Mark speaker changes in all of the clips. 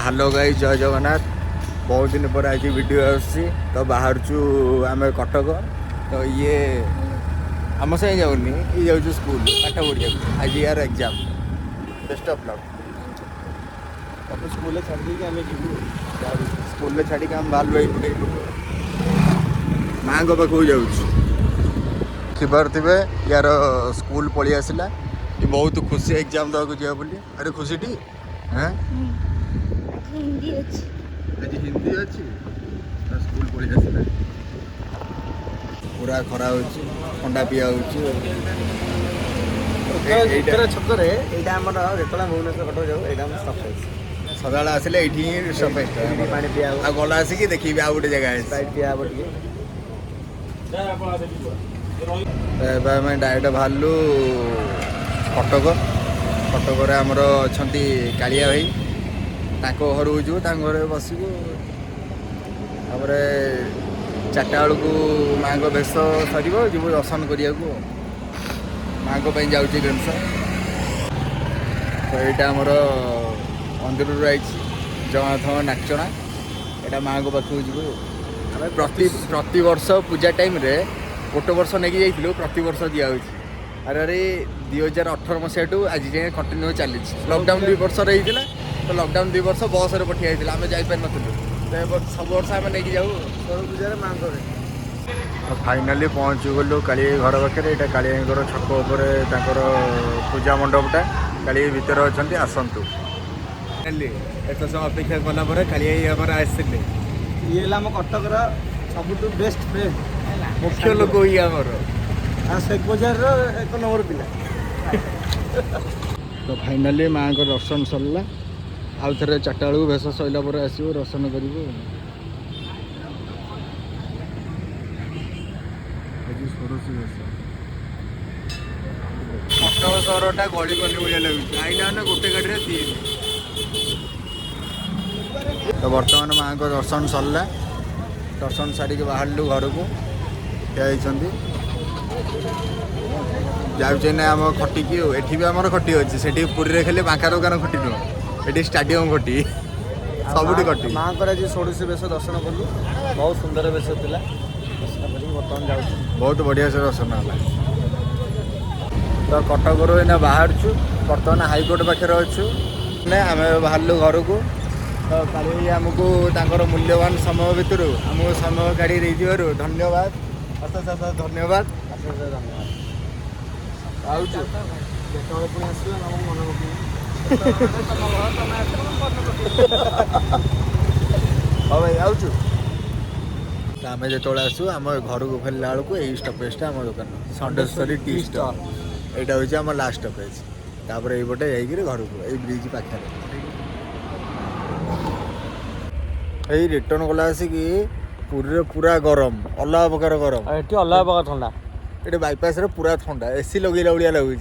Speaker 1: Hello guys जय जगन्नाथ। बहुत दिन पर आज वीडियो आसी तो बाहर आम कटक तो ये आम से जाऊनी ये जाऊँ स्कूल पाठ पढ़िया आज यार exam best of luck.
Speaker 2: School छाड़ी आम जीव
Speaker 1: स्कूल छाड़ी आम बाल भाई माँ को पाखक जाऊे यार स्कूल पलि आसला बहुत खुशी एग्जाम देवाक जा बोली। अरे खुशी टी हाँ
Speaker 3: हिंदी अच्छी
Speaker 1: आज हिंदी अच्छी स्कूल पढ़ी आसला पूरा खरा हो ठंडा पिया
Speaker 2: छकरे यहाँ आम जो भुवनेश्वर कटक जाऊ यहाँ स्टपेज
Speaker 1: सदा आसले ये स्टपेज
Speaker 2: पा पिया
Speaker 1: आ गला आसिक देखी आ गोटे जगह
Speaker 2: पिया हम
Speaker 1: टे डायरेक्ट बाहरलु कटक कटक आमर अच्छा कालिया भाई घर जीव घर बसबू चार्टा बेलू माँ को बेश सर जीव दर्शन करने को माँ को जाऊँ जिनस तो यहाँ आमर मंदिर आई जगन्नाथ नाचना यहाँ माँ को पाखक जीव प्रति वर्ष पूजा टाइम रे गोटे वर्ष नहीं जाइलु प्रति वर्ष दिया अरे 2018 मसीहा टू आज जाए कंटिन्यू चली लॉकडाउन 2 वर्ष रही तो लॉकडाउन 2 वर्ष बस रे पठिया आम जापर नु सब वर्ष आम नहीं जाऊ
Speaker 2: पूजा माँ
Speaker 1: तो फाइनाली पहुँच गलु काली घर पाखे यहाँ काली घर छक उपर पूजा मंडपटा काली भितर अच्छा आसतु एत सब अपेक्षा कला काली आसते
Speaker 2: ये कटकर सब बेस्ट फ्रेंड
Speaker 1: मुख्य लोक ये आमर
Speaker 2: शेख बजार एक नंबर पिला
Speaker 1: तो फाइनाली माँ को दर्शन सरला आउ थे 4टा बेलू भेष सरला पर आसो दर्शन कर कटक सहरटा गली गली भाया लगे आईना गोटे गाड़ी 3 तो बर्तमान माँ को दर्शन सरला दर्शन सारिक बाहरलु घर को जाऊे ना आम खटिक एटी भी आम खटी अच्छी से पुरी खाली बांका दुकान खटी नुह ये स्टाडियम खटी सबुठ खटी
Speaker 2: माँ को आज षोड़शी बेश दर्शन कलु बहुत सुंदर बेश था बर्तमान जाऊँ
Speaker 1: बहुत बढ़िया से दर्शन है। तो कटक एना बाहर बर्तमान हाईकोर्ट पाखे अच्छु आम बाहरलु घर को तो काली आमको मूल्यवान समय भितर आमको समय काढ़ी धन्यवाद अशेष अशेष धन्यवाद हाँ भाई आउचु तो आम जो आसू आम घर को फेरला बेलू यही स्टपेजटा आम दुकान संडेश्वरी टी स्टॉल यहाँ हूँ आम लास्ट स्टपेज तापर यहीपटे जाइए घर को यही ब्रिज पाखे यही रिटर्न गला आसिक पुरी पूरा गरम अलग प्रकार गरम
Speaker 2: ये अलग प्रकार ठंडा
Speaker 1: ये बाईपास रे पूरा ठंडा एसी लगेला भाया लगुच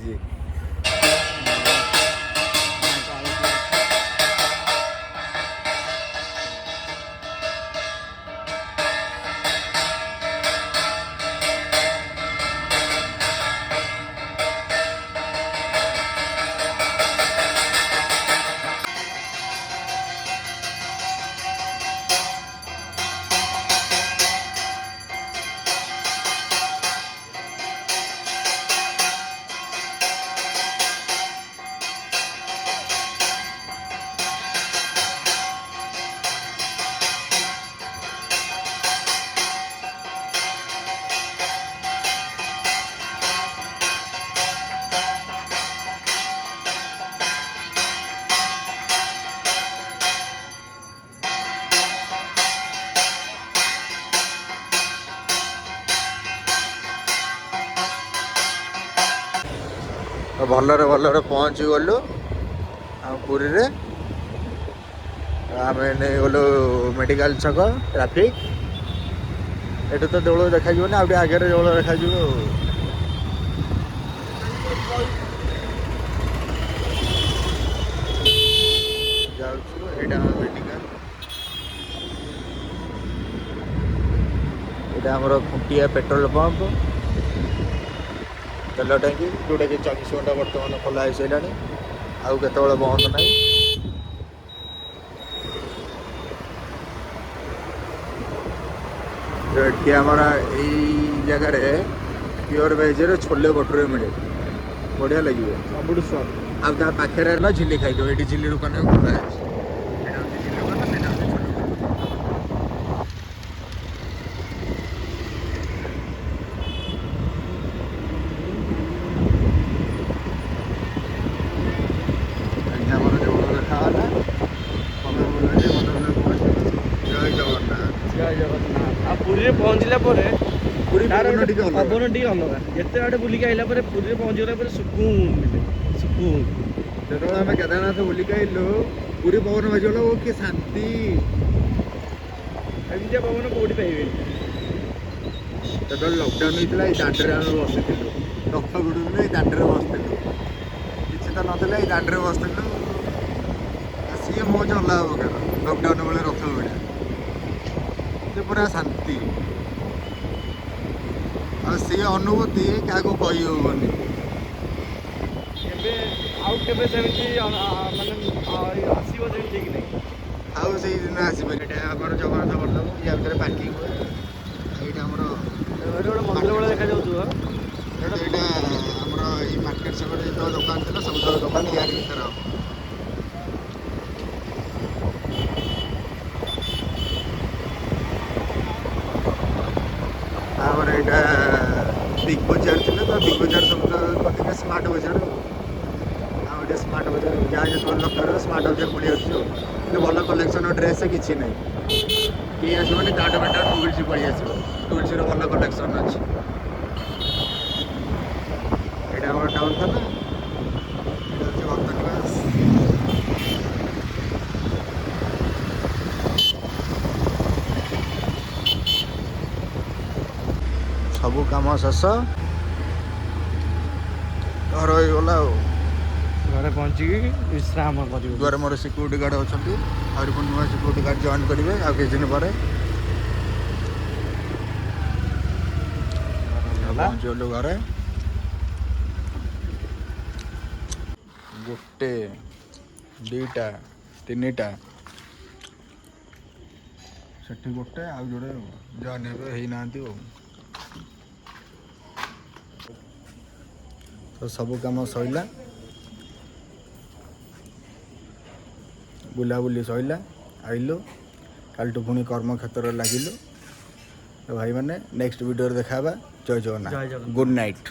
Speaker 1: तो भलरे भलरे पहुँची गलु पुरी रे आम नहीं गलु मेडिकल छक ट्राफिक ये तो देवल देखा ना आगे आगे देवल देखा यहाँ आमर खुंटिया पेट्रोल पंप तेल टांकी जोटा कि 24 घंटा बर्तमान खोला हो सारा आउ के बंद ना ଏଠି ଆମର ଏଇ ଜାଗାରେ ପିଓର ଭେଜରେ ଛୋଲେ ଭଟୁରେ ମିଳେ, ବଢ଼ିଆ ଲାଗିବ।
Speaker 2: ସବୁଠୁ ସ୍ୱାଦ।
Speaker 1: ଆଉ ତା ପାଖରେ ହେଲା ଝିଲି ଖାଇଦେବ, ଏଠି ଝିଲି ଦୋକାନ ଖୋଲା ଅଛି। ଏଇଟା ହେଉଛି ଝିଲି ଦୋକାନ, ସେଇଟା ହେଉଛି ଛୋଲେ ଭଟୁରେ। ଏଠି ଆମର ଯୋଉ ଦେଖାଗଲା ଜୟ ଜଗନ୍ନାଥ।
Speaker 2: ଜୟ ଜଗନ୍ନାଥ। ଆଉ ପୁରୀରେ ପହଞ୍ଚିଲା ପରେ
Speaker 1: ପୁରୀ
Speaker 2: ତାର
Speaker 1: ପବନ
Speaker 2: ଗୋଟେ
Speaker 1: ଟିକେ ଅଲଗା।
Speaker 2: ପବନ ଟିକେ ଅଲଗା। ଯେତେ ଆଡ଼େ ବୁଲିକି ଆଇଲା ପରେ ପୁରୀରେ ପହଞ୍ଚିଗଲା ପରେ ସୁକୁନ ମିଳେ, ସୁକୁନ।
Speaker 1: ଯେତେବେଳେ ଆମେ କେଦାରନାଥ ବୁଲିକି ଆଇଲୁ, ପୁରୀ ପବନ ବାଜିଗଲା, ଓ କି ଶାନ୍ତି।
Speaker 2: ଏମିତିଆ ପବନ କୋଉଠି ପାଇବେନି।
Speaker 1: ଯେତେବେଳେ ଲକଡାଉନ ହେଇଥିଲା ଏଇ ଦାଣ୍ଡରେ ଆମେ ବସିଥିଲୁ, ରଥ ଭିଡ଼ୁଥିଲେ ଏଇ ଦାଣ୍ଡରେ ବସିଥିଲୁ, କିଛି ତ ନଥିଲା ଏଇ ଦାଣ୍ଡରେ ବସିଥିଲୁ। ଆଉ ସିଏ ମୌଜ ଅଲଗା ପ୍ରକାର, ଲକଡାଉନ ବେଳେ ରଥ ଭିଡ଼ା, ସେ ପୁରା ଶାନ୍ତି। ଆଉ ସିଏ ଅନୁଭୂତି କାହାକୁ କହି ହେବନି।
Speaker 2: କେବେ ଆଉ କେବେ ସେମିତି ମାନେ ଆସିବ ଯେମିତି ଠିକ୍ ନାହିଁ।
Speaker 1: ଆଉ ସେଇଦିନ ଆସିପାରିବ। ଏଇଟା ଆମର ଜଗନ୍ନାଥ ମଣ୍ଡପ, ୟା ଭିତରେ ପାର୍କିଂ ହୁଏ। ଏଇଟା ଆମର
Speaker 2: ଏଠି ଗୋଟେ ମନ୍ଦିର ଭଳିଆ ଦେଖାଯାଉଥିବ।
Speaker 1: ଏଇଟା ଆମର ଏଇ ମାର୍କେଟ ସେପଟେ ଯେତେବେଳେ ଦୋକାନ ଥିଲା ସବୁତକ ଦୋକାନ ତିଆରି ଭିତରେ ହବ। ତାପରେ ଏଇଟା ବିଗ ବଜାର ଥିଲା, ତ ବିଗ ବଜାର ସବୁ ଟିକେ ସ୍ମାର୍ଟ ବଜାର। ଆଉ ଏଇଟା ସ୍ମାର୍ଟ ବଜାର, ଯାହା ଯେତେବେଳେ ଦରକାର ସ୍ମାର୍ଟ ବଜାର ପଳେଇ ଆସୁଛୁ। କିନ୍ତୁ ଭଲ କଲେକ୍ସନ ଡ୍ରେସ୍ କିଛି ନାହିଁ, କିଏ ଆସିବନି ତାଠୁ ବେଟର ଟୁଲସି ପଳେଇ ଆସିବ। ଟୁଲସିର ଭଲ କଲେକ୍ସନ ଅଛି। ଏଇଟା ଆମର ଟାଉନ ଥାନା, ଏଇଟା ହେଉଛି ଭକ୍ତ ନିବାସ। ସବୁ କାମ ଶେଷ, ଘର ହେଇଗଲା ଆଉ।
Speaker 2: ଘରେ ପହଞ୍ଚିକି ବିଶ୍ରାମ କରିବୁ।
Speaker 1: ଦୁଆରେ ମୋର ସିକ୍ୟୁରିଟି ଗାର୍ଡ଼ ଅଛନ୍ତି, ଆହୁରି ପୁଣି ନୂଆ ସିକ୍ୟୁରିଟି ଗାର୍ଡ଼ ଜଏନ୍ କରିବେ ଆଉ କିଛି ଦିନ ପରେ। ପହଞ୍ଚିଗଲୁ ଘରେ। ଗୋଟେ, ଦୁଇଟା, ତିନିଟା, ସେଠି ଗୋଟେ, ଆଉ ଯୋଡ଼େ ଜଏନ୍ ହେବେ ହେଇନାହାନ୍ତି ଆଉ। ତ ସବୁ କାମ ସଇଲା, ବୁଲାବୁଲି ସଇଲା, ଆଇଲୁ, କାଲିଠୁ ପୁଣି କର୍ମକ୍ଷେତ୍ରରେ ଲାଗିଲୁ। ତ ଭାଇମାନେ ନେକ୍ସଟ ଭିଡ଼ିଓରେ ଦେଖା ହେବା। ଜୟ ଜଗନ୍ନାଥ।
Speaker 2: ଜୟ ଜଗନ୍ନାଥ।
Speaker 1: Good night.